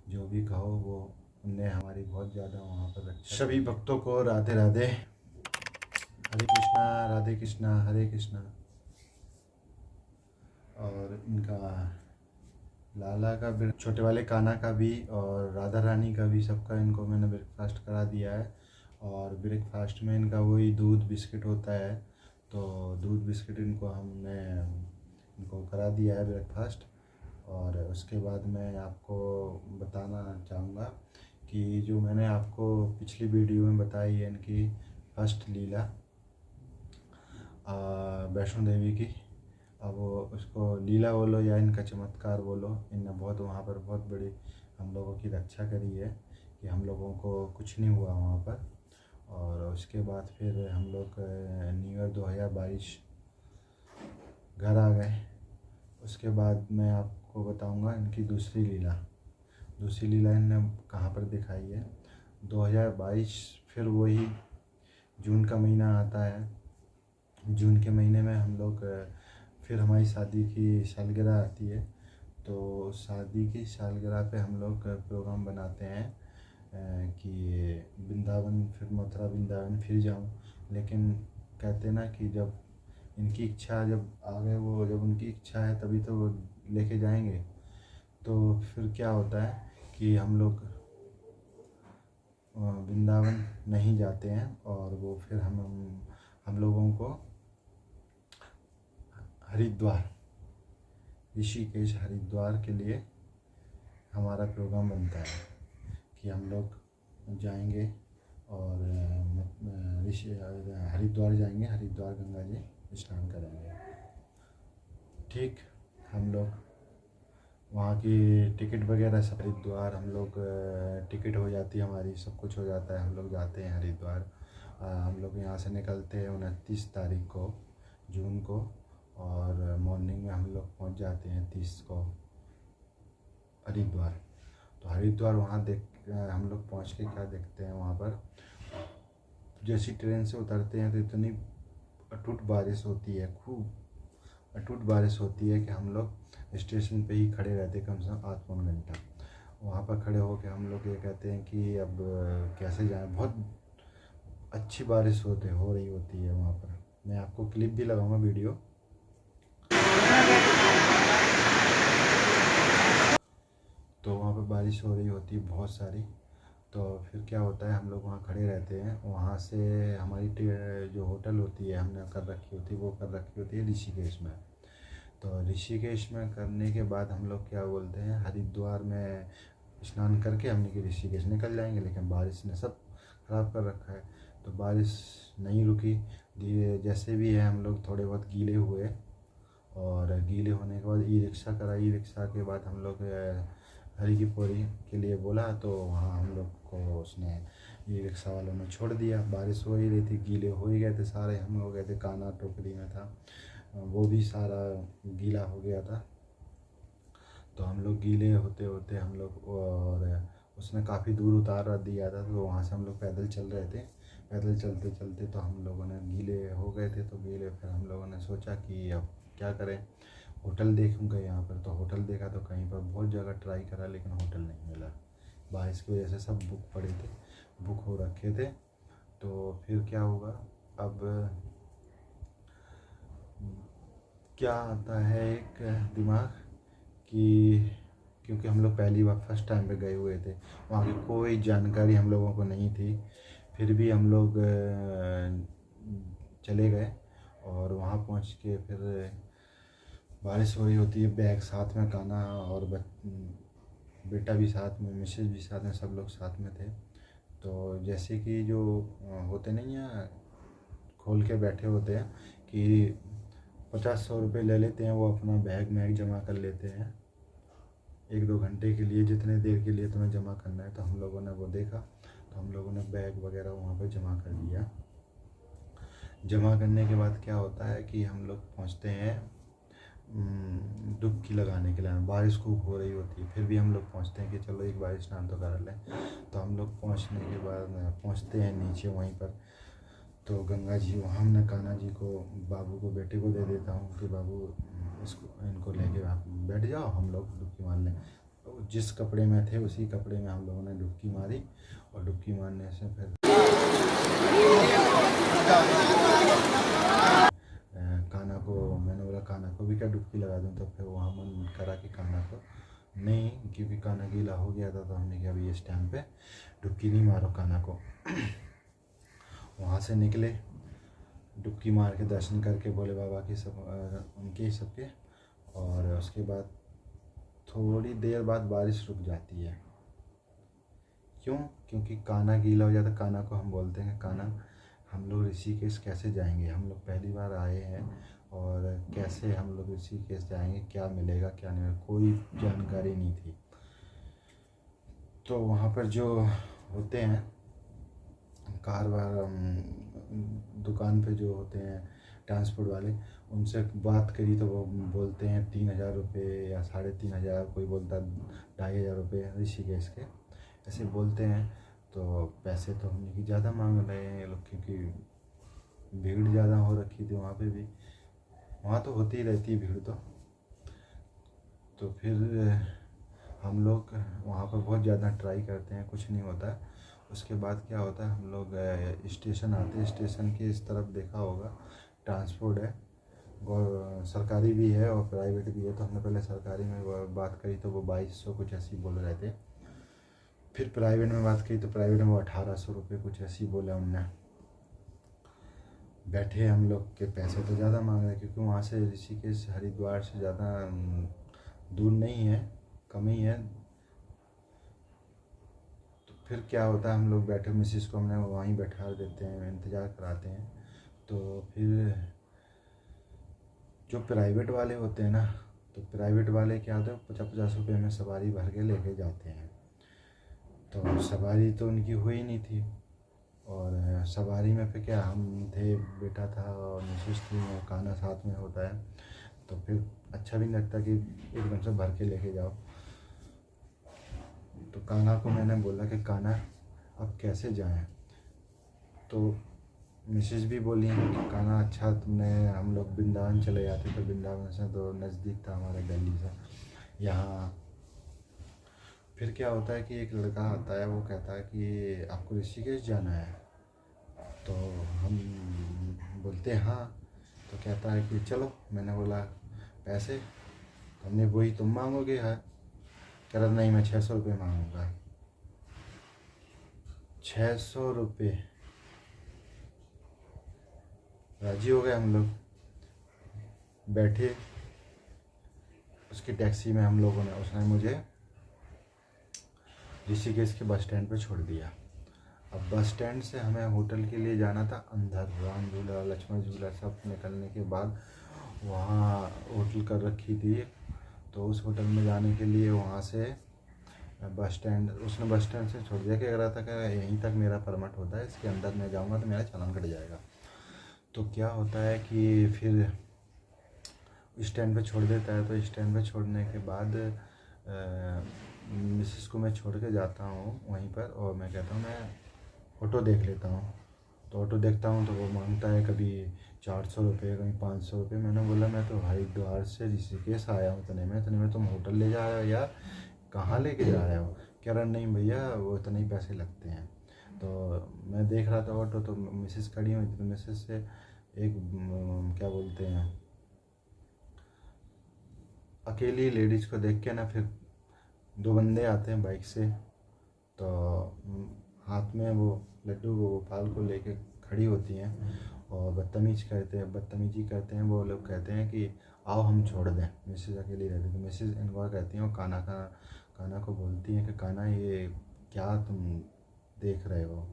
जो भी कहो वो उनने हमारी बहुत ज़्यादा वहाँ पर रक्षा। सभी भक्तों को राधे राधे, हरे कृष्णा राधे कृष्णा हरे कृष्णा। और इनका लाला का छोटे वाले कान्हा का भी और राधा रानी का भी सबका इनको मैंने ब्रेकफास्ट करा दिया है। और ब्रेकफास्ट में इनका वही दूध बिस्किट होता है, तो दूध बिस्किट हमने इनको करा दिया है ब्रेकफास्ट। और उसके बाद मैं आपको बताना चाहूँगा कि जो मैंने आपको पिछली वीडियो में बताई है इनकी फर्स्ट लीला वैष्णो देवी की, अब वो उसको लीला बोलो या इनका चमत्कार बोलो, इनने बहुत वहाँ पर बहुत बड़ी हम लोगों की रक्षा करी है कि हम लोगों को कुछ नहीं हुआ वहाँ पर। और उसके बाद फिर हम लोग न्यू ईयर 2022 घर आ गए। उसके बाद मैं आपको बताऊंगा इनकी दूसरी लीला इनने कहाँ पर दिखाई है। 2022 फिर वही जून का महीना आता है। जून के महीने में हम लोग फिर हमारी शादी की सालगिरह आती है, तो शादी की सालगिरह पे हम लोग प्रोग्राम बनाते हैं कि वृंदावन फिर मथुरा वृंदावन फिर जाऊं। लेकिन कहते ना कि जब इनकी इच्छा जब आ गए, वो जब उनकी इच्छा है तभी तो वो लेके जाएंगे। तो फिर क्या होता है कि हम लोग वृंदावन नहीं जाते हैं और वो फिर हम लोगों को हरिद्वार, ऋषिकेश हरिद्वार के लिए हमारा प्रोग्राम बनता है कि हम लोग जाएंगे और हरिद्वार जाएंगे, हरिद्वार गंगा जी स्नान करेंगे। ठीक, हम लोग वहाँ की टिकट वगैरह सब, हरिद्वार हम लोग टिकट हो जाती है हमारी, सब कुछ हो जाता है, हम लोग जाते हैं हरिद्वार। हम लोग यहाँ से निकलते हैं 29 तारीख को जून को, और मॉर्निंग में हम लोग पहुँच जाते हैं 30 को हरिद्वार। तो हरिद्वार वहाँ हम लोग पहुँच के क्या देखते हैं वहाँ पर, जैसी ट्रेन से उतरते हैं तो इतनी अटूट बारिश होती है, खूब अटूट बारिश होती है कि हम लोग स्टेशन पे ही खड़े रहते कम से कम 8-9 घंटा। वहाँ पर खड़े होकर हम लोग ये कहते हैं कि अब कैसे जाएं। बहुत अच्छी बारिश हो रही होती है वहाँ पर। मैं आपको क्लिप भी लगाऊंगा वीडियो। तो वहाँ पर बारिश हो रही होती है बहुत सारी। तो फिर क्या होता है, हम लोग वहाँ खड़े रहते हैं। वहाँ से हमारी जो होटल होती है हमने कर रखी होती है ऋषिकेश में। तो ऋषिकेश में करने के बाद हम लोग क्या बोलते हैं, हरिद्वार में स्नान करके हमने कि ऋषिकेश निकल जाएंगे। लेकिन बारिश ने सब ख़राब कर रखा है, तो बारिश नहीं रुकी। जैसे भी है हम लोग थोड़े बहुत गीले हुए, और गीले होने के बाद ई रिक्शा करा। ई रिक्शा के बाद हम लोग हरी की पौड़ी के लिए बोला, तो वहाँ हम लोग को उसने ई रिक्शा वालों ने छोड़ दिया। बारिश हो ही रही थी, गीले हो ही गए थे सारे, हम हो गए थे, कान्हा टोकरी में था, वो भी सारा गीला हो गया था। तो हम लोग गीले होते होते हम लोग, और उसने काफ़ी दूर उतार दिया था, तो वहाँ से हम लोग पैदल चल रहे थे। पैदल चलते चलते तो हम लोगों ने गीले हो गए थे, तो गीले फिर हम लोगों ने सोचा कि अब क्या करें, होटल देखूँगा यहाँ पर। तो होटल देखा तो कहीं पर बहुत जगह ट्राई करा, लेकिन होटल नहीं मिला। बारिश की वजह से सब बुक हो रखे थे। तो फिर क्या होगा, अब क्या आता है एक दिमाग कि क्योंकि हम लोग पहली बार फर्स्ट टाइम पे गए हुए थे, वहाँ की कोई जानकारी हम लोगों को नहीं थी। फिर भी हम लोग चले गए, और वहाँ पहुँच के फिर बारिश हो रही होती है, बैग साथ में, कान्हा और बेटा भी साथ में, मिसेज भी साथ में, सब लोग साथ में थे। तो जैसे कि जो होते नहीं हैं, खोल के बैठे होते हैं कि 50-100 रुपये ले लेते हैं, वो अपना बैग में जमा कर लेते हैं 1-2 घंटे के लिए, जितने देर के लिए तुम्हें जमा करना है। तो हम लोगों ने वो देखा, तो हम लोगों ने बैग वगैरह वहाँ पे जमा कर दिया। जमा करने के बाद क्या होता है कि हम लोग पहुँचते हैं डुबकी लगाने के लिए। बारिश खूब हो रही होती है, फिर भी हम लोग पहुँचते हैं कि चलो एक बार स्नान तो कर लें। तो हम लोग पहुँचने के बाद पहुँचते हैं नीचे वहीं पर, तो गंगा जी वहाँ हमने कान्हा जी को, बाबू को, बेटे को दे देता हूँ कि बाबू इनको लेके आप बैठ जाओ, हम लोग डुबकी मार लें। जिस कपड़े में थे उसी कपड़े में हम लोगों ने डुबकी मारी, और डुबकी मारने से फिर कान्हा को मैंने बोला कान्हा को भी क्या डुबकी लगा दूँ, तो फिर वहाँ मन करा कि कान्हा को नहीं, क्योंकि कान्हा गीला हो गया था, तो हमने कहा अभी इस टाइम पे डुबकी नहीं मारो कान्हा को। वहाँ से निकले, डुबकी मार के दर्शन करके भोले बाबा के सब उनके सबके, और उसके बाद थोड़ी देर बाद बारिश रुक जाती है। क्यों? क्योंकि कान्हा गीला हो जाता। कान्हा को हम बोलते हैं कान्हा हम लोग ऋषिकेश कैसे जाएंगे, हम लोग पहली बार आए हैं और कैसे हम लोग ऋषिकेश जाएंगे, क्या मिलेगा क्या नहीं मिलेगा, कोई जानकारी नहीं थी। तो वहाँ पर जो होते हैं कार दुकान पे जो होते हैं ट्रांसपोर्ट वाले, उनसे बात करी तो वो बोलते हैं 3,000 रुपये या 3,500, कोई बोलता 2,500 रुपये ऋषिकेश के, ऐसे बोलते हैं। तो पैसे तो हमने की ज़्यादा मांग रहे हैं ये लोग, क्योंकि भीड़ ज़्यादा हो रखी थी वहाँ पे भी। वहाँ तो होती ही रहती है भीड़। तो फिर हम लोग वहाँ पर बहुत ज़्यादा ट्राई करते हैं, कुछ नहीं होता है। उसके बाद क्या होता है, हम लोग स्टेशन आते हैं, स्टेशन के इस तरफ देखा होगा ट्रांसपोर्ट है, सरकारी भी है और प्राइवेट भी है। तो हमने पहले सरकारी में बात करी तो वो 2,200 कुछ ऐसी बोल रहे थे। फिर प्राइवेट में बात की तो प्राइवेट में वो 1,800 रुपये कुछ ऐसी बोला उनने। बैठे हम लोग के पैसे तो ज़्यादा मांग रहे, क्योंकि वहाँ से ऋषिकेश हरिद्वार से ज़्यादा दूर नहीं है, कम ही है। तो फिर क्या होता है, हम लोग बैठे, मिसिस को हमने वहीं बैठा देते हैं, इंतज़ार कराते हैं। तो फिर जो प्राइवेट वाले होते हैं ना, तो प्राइवेट वाले क्या होते हैं, 50-50 रुपये में सवारी भर के लेके जाते हैं। तो सवारी तो उनकी हुई नहीं थी, और सवारी में फिर क्या, हम थे, बेटा था और मिसेस थी और कान्हा साथ में होता है, तो फिर अच्छा भी नहीं लगता कि एकदम से भर के लेके जाओ। तो कान्हा को मैंने बोला कि कान्हा अब कैसे जाएं, तो मिसेस भी बोली कि कान्हा अच्छा तुमने, हम लोग वृंदावन चले जाते, तो वृंदावन से तो नज़दीक था हमारे दिल्ली से यहाँ। फिर क्या होता है कि एक लड़का आता है, वो कहता है कि आपको ऋषिकेश जाना है, तो हम बोलते हैं हाँ। तो कहता है कि चलो। मैंने बोला पैसे, हमने वही तुम मांगोगे है? कह रहा नहीं, मैं 600 रुपये मांगूंगा। 600 रुपये। राजी हो गए हम लोग, बैठे उसकी टैक्सी में हम लोगों ने। उसने मुझे ऋषिकेश के बस स्टैंड पे छोड़ दिया। अब बस स्टैंड से हमें होटल के लिए जाना था अंदर, राम झूला लक्ष्मण झूला सब निकलने के बाद वहाँ होटल कर रखी थी। तो उस होटल में जाने के लिए वहाँ से बस स्टैंड, उसने बस स्टैंड से छोड़ दिया, कह रहा था कि यहीं तक मेरा परमिट होता है, इसके अंदर मैं जाऊँगा तो मेरा चालान कट जाएगा। तो क्या होता है कि फिर स्टैंड पे छोड़ देता है। तो स्टैंड पे छोड़ने के बाद मिसेस को मैं छोड़ के जाता हूँ वहीं पर, और मैं कहता हूँ मैं ऑटो देख लेता हूँ। तो ऑटो देखता हूँ तो वो मांगता है कभी 400 रुपये, कभी 500 रुपये। मैंने बोला मैं तो हरिद्वार से ऋषिकेश आया हूँ, इतने में तुम होटल ले जा रहे हो या कहाँ लेके जा रहे हो? कह रहा नहीं भैया वो इतने ही पैसे लगते हैं। तो मैं देख रहा था ऑटो, तो मिसेस खड़ी हुई थी, तो मिसेस से एक क्या बोलते हैं, अकेली लेडीज़ को देख के ना, फिर 2 बंदे आते हैं बाइक से, तो हाथ में वो लड्डू गोपाल को लेके खड़ी होती हैं और बदतमीजी करते हैं। वो लोग कहते हैं कि आओ हम छोड़ दें। मिसेज अकेली रहती, तो मिसेज इनको कहती हैं, और कान्हा को बोलती हैं कि कान्हा ये क्या तुम देख रहे हो?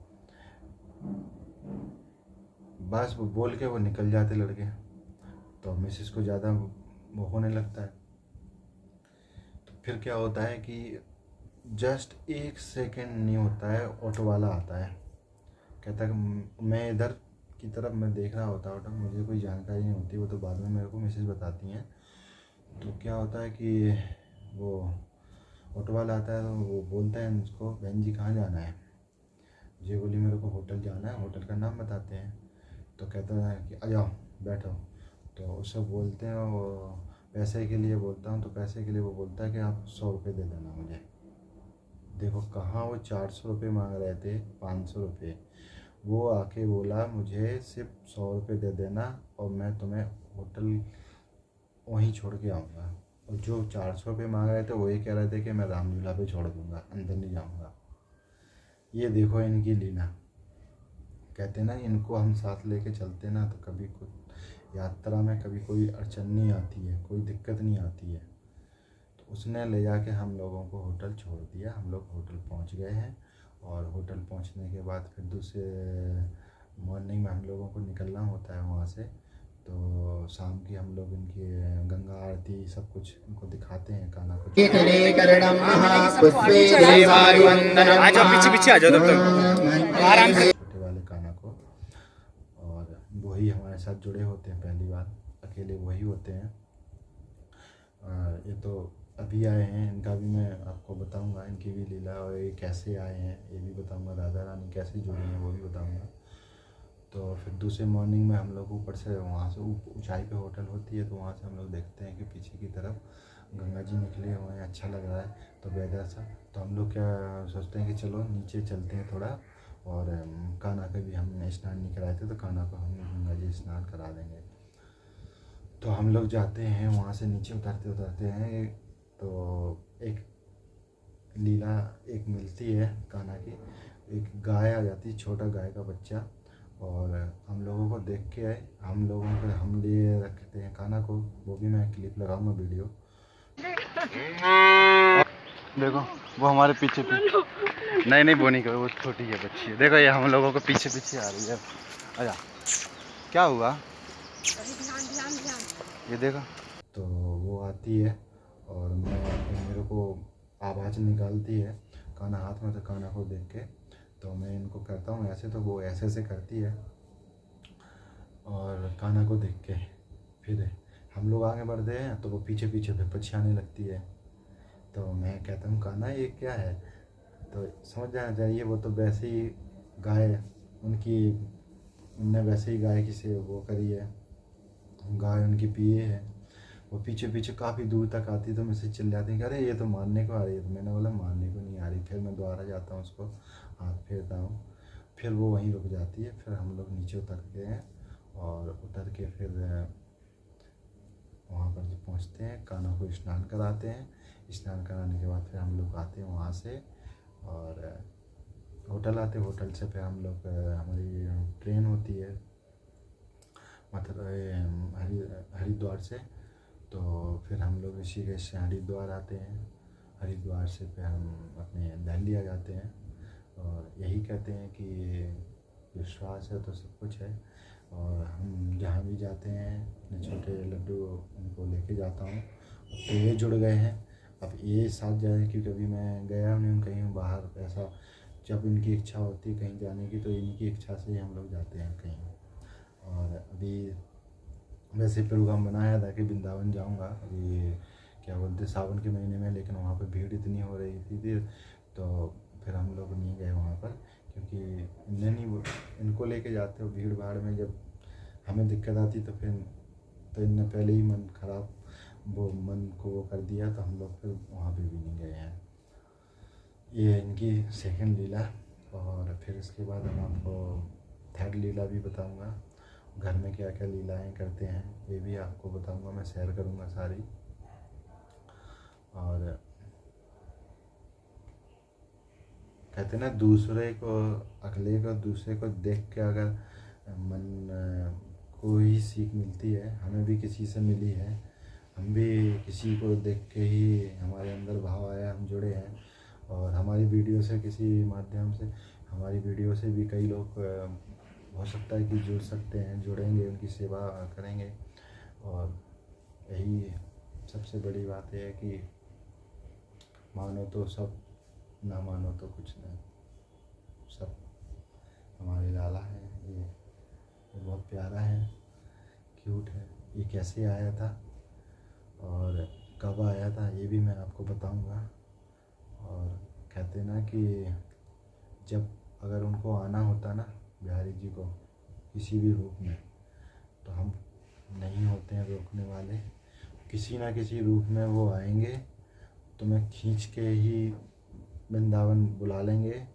बस वो बोल के वो निकल जाते लड़के। तो मिसेस को ज़्यादा वो होने लगता है। तो फिर क्या होता है कि जस्ट 1 सेकेंड नहीं होता है, ऑटो वाला आता है। कहता है कि मैं इधर की तरफ मैं देख रहा होता ऑटो, मुझे कोई जानकारी नहीं होती, वो तो बाद में मेरे को मिसेज बताती हैं। तो क्या होता है कि वो ऑटो वाला आता है, तो वो बोलता है उसको, बहन जी कहाँ जाना है? जी बोली मेरे को होटल जाना है। होटल का नाम बताते हैं। तो कहता है कि आ जाओ बैठो। तो उसे बोलते हैं वो पैसे के लिए बोलता हूँ तो पैसे के लिए वो बोलता है कि आप 100 रुपये दे देना मुझे। देखो कहाँ वो 400 रुपये मांग रहे थे, 500 रुपये, वो आके बोला मुझे सिर्फ 100 रुपये दे देना और मैं तुम्हें होटल वहीं छोड़ के आऊँगा। और जो 400 रुपये मांग रहे थे वही कह रहे थे कि मैं रामझूला पे छोड़ दूँगा, अंदर नहीं जाऊँगा। ये देखो इनकी लीला। कहते ना इनको हम साथ लेके चलते ना तो कभी कुछ यात्रा में कभी कोई अड़चन नहीं आती है, कोई दिक्कत नहीं आती है। तो उसने ले जाके हम लोगों को होटल छोड़ दिया। हम लोग होटल पहुंच गए हैं और होटल पहुंचने के बाद फिर दूसरे मॉर्निंग में हम लोगों को निकलना होता है वहाँ से। तो शाम की हम लोग इनकी गंगा आरती सब कुछ इनको दिखाते हैं, कान्हा को आ जाओ पीछे पीछे आ जाओ तब तक आराम से। छोटे वाले कान्हा को, और वही हमारे साथ जुड़े होते हैं पहली बार, अकेले वही होते हैं। ये तो अभी आए हैं, इनका भी मैं आपको बताऊंगा, इनकी भी लीला और ये कैसे आए हैं ये भी बताऊंगा, राधा रानी कैसे जुड़ी हैं वो भी बताऊंगा। तो फिर दूसरे मॉर्निंग में हम लोग ऊपर से वहाँ से ऊंचाई पे होटल होती है, तो वहाँ से हम लोग देखते हैं कि पीछे की तरफ गंगा जी निकले हुए हैं, अच्छा लग रहा है तो वेदर सा। तो हम लोग क्या सोचते हैं कि चलो नीचे चलते हैं थोड़ा, और कान्हा का भी हमने स्नान नहीं कराए थे तो कान्हा को हम गंगा जी स्नान करा देंगे। तो हम लोग जाते हैं वहाँ से नीचे उतरते उतरते हैं तो एक लीला एक मिलती है कान्हा की। एक गाय आ जाती है, छोटा गाय का बच्चा, और हम लोगों को देख के आए, हम लोगों को हम लिए रखते हैं कान्हा को, वो भी मैं क्लिप लगाऊंगा वीडियो। देखो वो हमारे पीछे नहीं वो नहीं करो, वो छोटी है बच्ची है। देखो ये हम लोगों को पीछे पीछे आ रही है। अच्छा क्या हुआ ये देखो। तो वो आती है और मेरे को आवाज़ निकालती है कान्हा हाथ में, तो कान्हा को देख के तो मैं इनको करता हूँ ऐसे, तो वो ऐसे ऐसे करती है। और कान्हा को देख के फिर हम लोग आगे बढ़ते हैं तो वो पीछे पीछे फिर पछियाने लगती है। तो मैं कहता हूँ कान्हा ये क्या है, तो समझ जाना चाहिए वो तो वैसे ही गाय उनकी, उनने वैसे ही गाय की से वो करी है, गाय उनकी पिए है। वो पीछे पीछे काफ़ी दूर तक आती तो मुझसे चिल्लाती है कि अरे ये तो मारने को आ रही है। तो मैंने बोला मारने को नहीं आ रही। फिर मैं दोबारा जाता हूँ उसको हाथ फेरता हूँ, फिर वो वहीं रुक जाती है। फिर हम लोग नीचे उतरते हैं और उतर के फिर वहाँ पर जब पहुँचते हैं कान्हा को स्नान कराते हैं। स्नान कराने के बाद फिर हम लोग आते हैं वहाँ से और होटल आते हैं। होटल से फिर हम लोग हमारी ट्रेन होती है मतलब हरिद्वार से। तो फिर हम लोग ऋषिकेश से हरिद्वार आते हैं। हरिद्वार से फिर हम अपने दिल्ली आ जाते हैं। और यही कहते हैं कि विश्वास है तो सब कुछ है। और हम जहाँ भी जाते हैं अपने छोटे लड्डू उनको लेके जाता हूँ। अब तो ये जुड़ गए हैं, अब ये साथ जाए क्योंकि अभी मैं गया नहीं हूँ कहीं बाहर ऐसा। जब इनकी इच्छा होती है कहीं जाने की तो इनकी इच्छा से ही हम लोग जाते हैं कहीं। और अभी वैसे प्रोग्राम बनाया था कि वृंदावन जाऊंगा अभी क्या बोलते सावन के महीने में, लेकिन वहाँ पर भीड़ इतनी हो रही थी तो फिर हम लोग नहीं गए वहाँ पर, क्योंकि इन्हें नहीं इनको लेके जाते हो भीड़ भाड़ में जब हमें दिक्कत आती तो फिर तो इनने पहले ही मन खराब वो मन को वो कर दिया, तो हम लोग फिर वहाँ पे भी नहीं गए हैं। ये इनकी सेकंड लीला। और फिर इसके बाद हम आपको थर्ड लीला भी बताऊंगा, घर में क्या क्या लीलाएं करते हैं ये भी आपको बताऊंगा, मैं शेयर करूंगा सारी। और कहते ना दूसरे को अगले को दूसरे को देख के अगर मन को ही सीख मिलती है, हमें भी किसी से मिली है। हम भी किसी को देख के ही हमारे अंदर भाव आया, हम जुड़े हैं। और हमारी वीडियो से किसी माध्यम से हमारी वीडियो से भी कई लोग हो सकता है कि जुड़ सकते हैं, जुड़ेंगे, उनकी सेवा करेंगे। और यही सबसे बड़ी बात है कि मानो तो सब, ना मानो तो कुछ नहीं, सब हमारे लाला हैं। ये बहुत प्यारा है, क्यूट है। ये कैसे आया था और कब आया था ये भी मैं आपको बताऊंगा। और कहते ना कि जब अगर उनको आना होता ना बिहारी जी को किसी भी रूप में, तो हम नहीं होते हैं रोकने वाले, किसी ना किसी रूप में वो आएंगे, तुम्हें खींच के ही वृंदावन बुला लेंगे,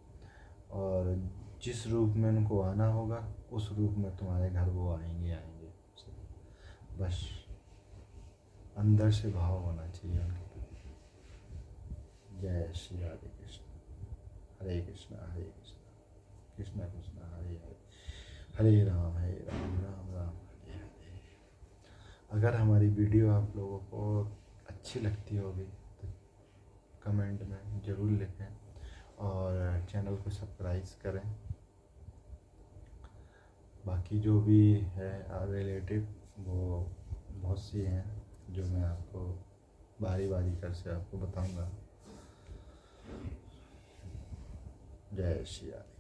और जिस रूप में उनको आना होगा उस रूप में तुम्हारे घर वो आएंगे। बस अंदर से भाव होना चाहिए उनके प्रति। जय श्री राधे कृष्ण। हरे कृष्णा हरे कृष्णा, कृष्णा कृष्णा हरे हरे, हरे राम राम राम हरे हरे। अगर हमारी वीडियो आप लोगों को अच्छी लगती होगी तो कमेंट में ज़रूर लिखें, और चैनल को सब्सक्राइब करें। बाकी जो भी है रिलेटिव वो बहुत सी हैं जो मैं आपको बारी बारी कर से आपको बताऊंगा। जय श्री राधे।